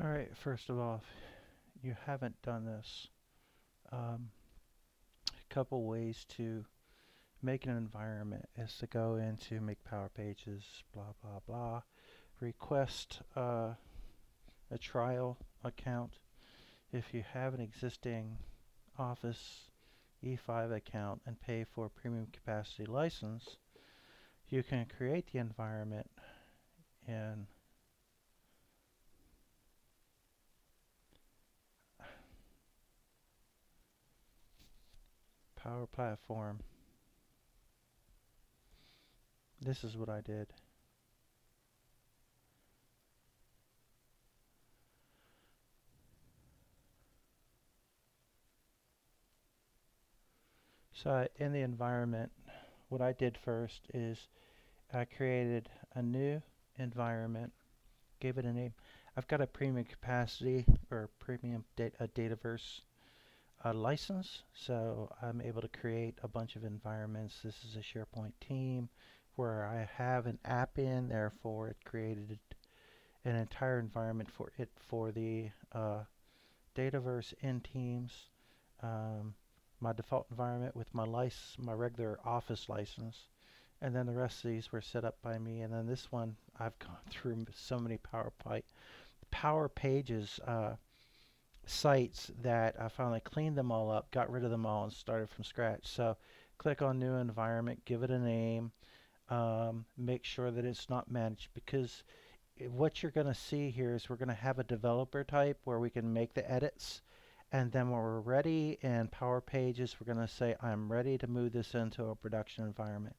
All right, first of all, if you haven't done this, a couple ways to make an environment is to go into make power pages, blah, blah, blah, request a trial account. If you have an existing Office E5 account and pay for a premium capacity license, you can create the environment in Power Platform. This is what I did. So in the environment, what I did first is I created a new environment, gave it a name. I've got a premium capacity or premium Dataverse license, so I'm able to create a bunch of environments. This is a SharePoint team where I have an app in, therefore it created an entire environment for it for the Dataverse in Teams. Um, my default environment with my regular Office license, and then the rest of these were set up by me. And then this one, I've gone through so many Power Pages sites that I finally cleaned them all up, got rid of them all, and started from scratch. So click on New Environment, give it a name, make sure that it's not managed, because what you're going to see here is we're going to have a developer type where we can make the edits. And then when we're ready in Power Pages, we're going to say, I'm ready to move this into a production environment.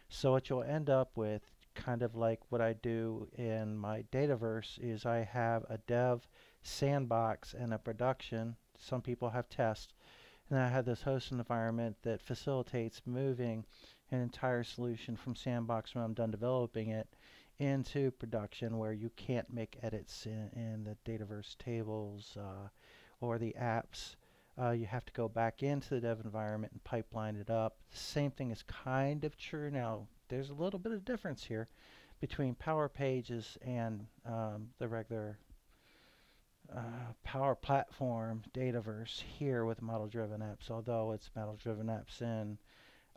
So what you'll end up with, kind of like what I do in my Dataverse, is I have a dev sandbox and a production. Some people have tests. And I have this host environment that facilitates moving an entire solution from sandbox when I'm done developing it into production, where you can't make edits in the Dataverse tables or the apps. You have to go back into the dev environment and pipeline it up. The same thing is kind of true now. There's a little bit of difference here between Power Pages and the regular Power Platform Dataverse here with model-driven apps. Although it's model-driven apps in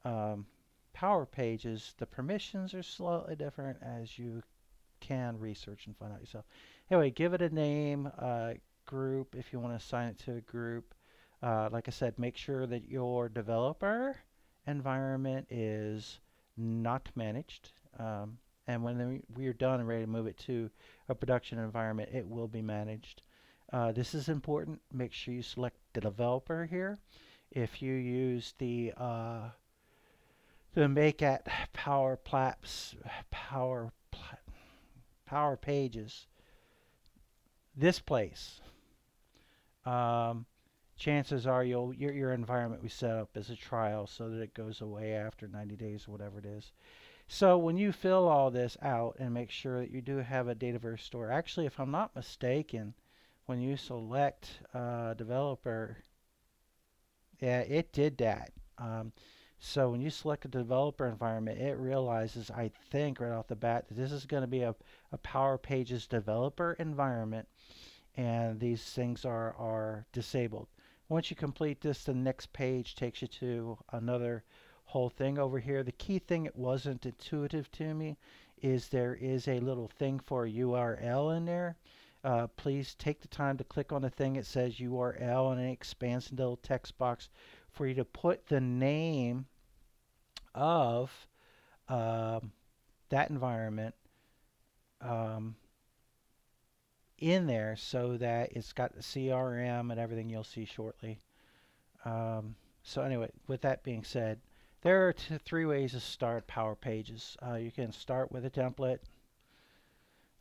um, Power Pages, the permissions are slightly different, as you can research and find out yourself. Anyway, give it a name, group, if you want to assign it to a group. Like I said, make sure that your developer environment is not managed. And when we're done and ready to move it to a production environment, it will be managed. This is important. Make sure you select the developer here. If you use the make at Power Power Pages, this place, um, chances are your environment we set up as a trial so that it goes away after 90 days or whatever it is. So when you fill all this out and make sure that you do have a Dataverse store, actually, if I'm not mistaken, when you select developer, yeah, it did that. So when you select a developer environment, it realizes, I think, right off the bat, that this is going to be a Power Pages developer environment, and these things are disabled. Once you complete this, the next page takes you to another whole thing over here. The key thing, it wasn't intuitive to me, is there is a little thing for URL in there. Please take the time to click on the thing that says URL, and it expands into a little text box for you to put the name of um, that environment um, in there, so that it's got the CRM and everything you'll see shortly. So anyway, with that being said, there are three ways to start Power Pages. You can start with a template,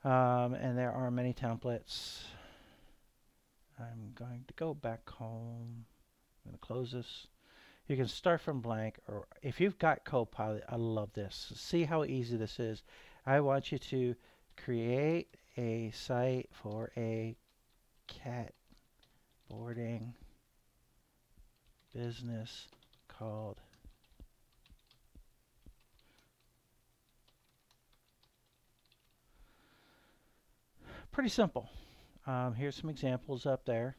and there are many templates. I'm going to go back home. I'm going to close this. You can start from blank, or if you've got Copilot, I love this. See how easy this is. I want you to create a site for a cat boarding business called pretty simple. Here's some examples up there.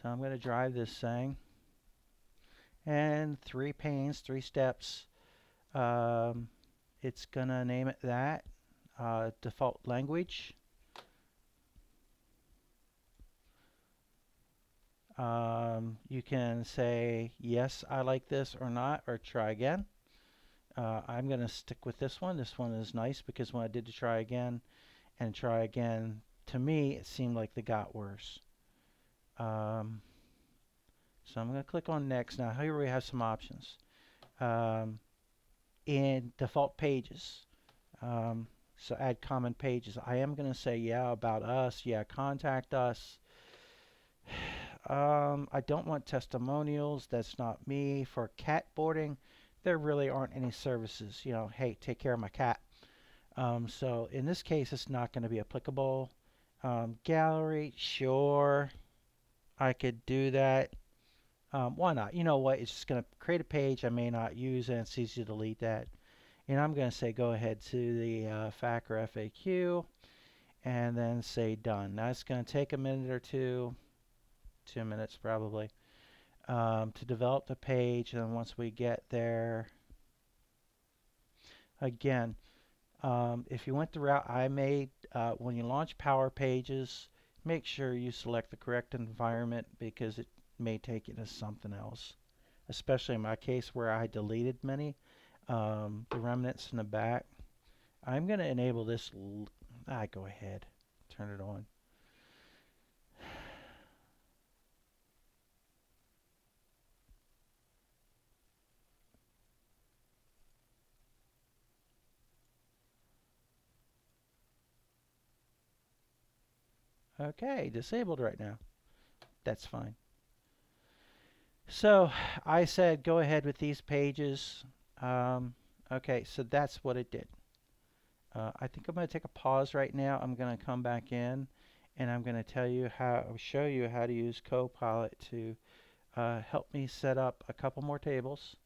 So I'm going to drive this thing. And 3 panes, 3 steps. Um, it's going to name it that. Default language. You can say, yes, I like this or not, or try again. I'm going to stick with this one. This one is nice because when I did the try again and try again, to me, it seemed like they got worse. So I'm going to click on next. Now here we have some options. In default pages, so add common pages. I am going to say, yeah, about us. Yeah, contact us. I don't want testimonials. That's not me. For cat boarding, there really aren't any services. You know, hey, take care of my cat. So in this case, it's not going to be applicable. Gallery, sure, I could do that. Why not? You know what? It's just going to create a page I may not use, and it's easy to delete that. And I'm going to say go ahead to the FAQ or FAQ, and then say done. Now it's going to take a minute or two, 2 minutes probably, to develop the page. And then once we get there, again, if you went the route I made, when you launch Power Pages, make sure you select the correct environment because it may take you to something else. Especially in my case where I deleted many, the remnants in the back. I'm going to enable this. Go ahead, turn it on. Okay, disabled right now. That's fine. So I said go ahead with these pages. Okay, so that's what it did. I think I'm going to take a pause right now. I'm going to come back in and I'm going to show you how to use Copilot to help me set up a couple more tables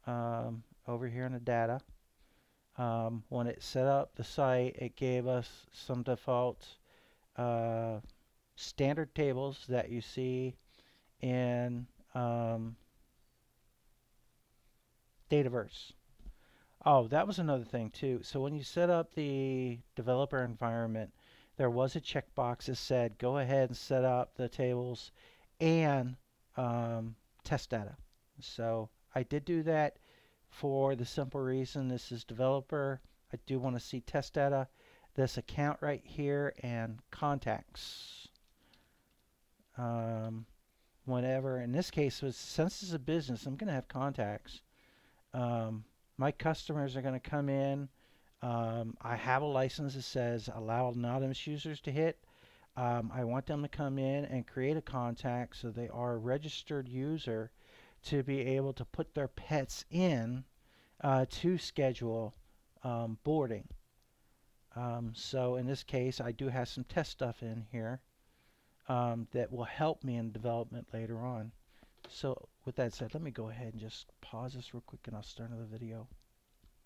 over here in the data. When it set up the site, it gave us some default standard tables that you see in Dataverse. Oh, that was another thing too. So when you set up the developer environment, there was a checkbox that said go ahead and set up the tables and test data. So I did do that for the simple reason this is developer. I do want to see test data, this account right here, and contacts. Whenever, in this case, since it's a business, I'm going to have contacts. My customers are going to come in. I have a license that says allow anonymous users to hit. I want them to come in and create a contact so they are a registered user to be able to put their pets in to schedule boarding. So in this case, I do have some test stuff in here that will help me in development later on. So with that said, let me go ahead and just pause this real quick and I'll start another video.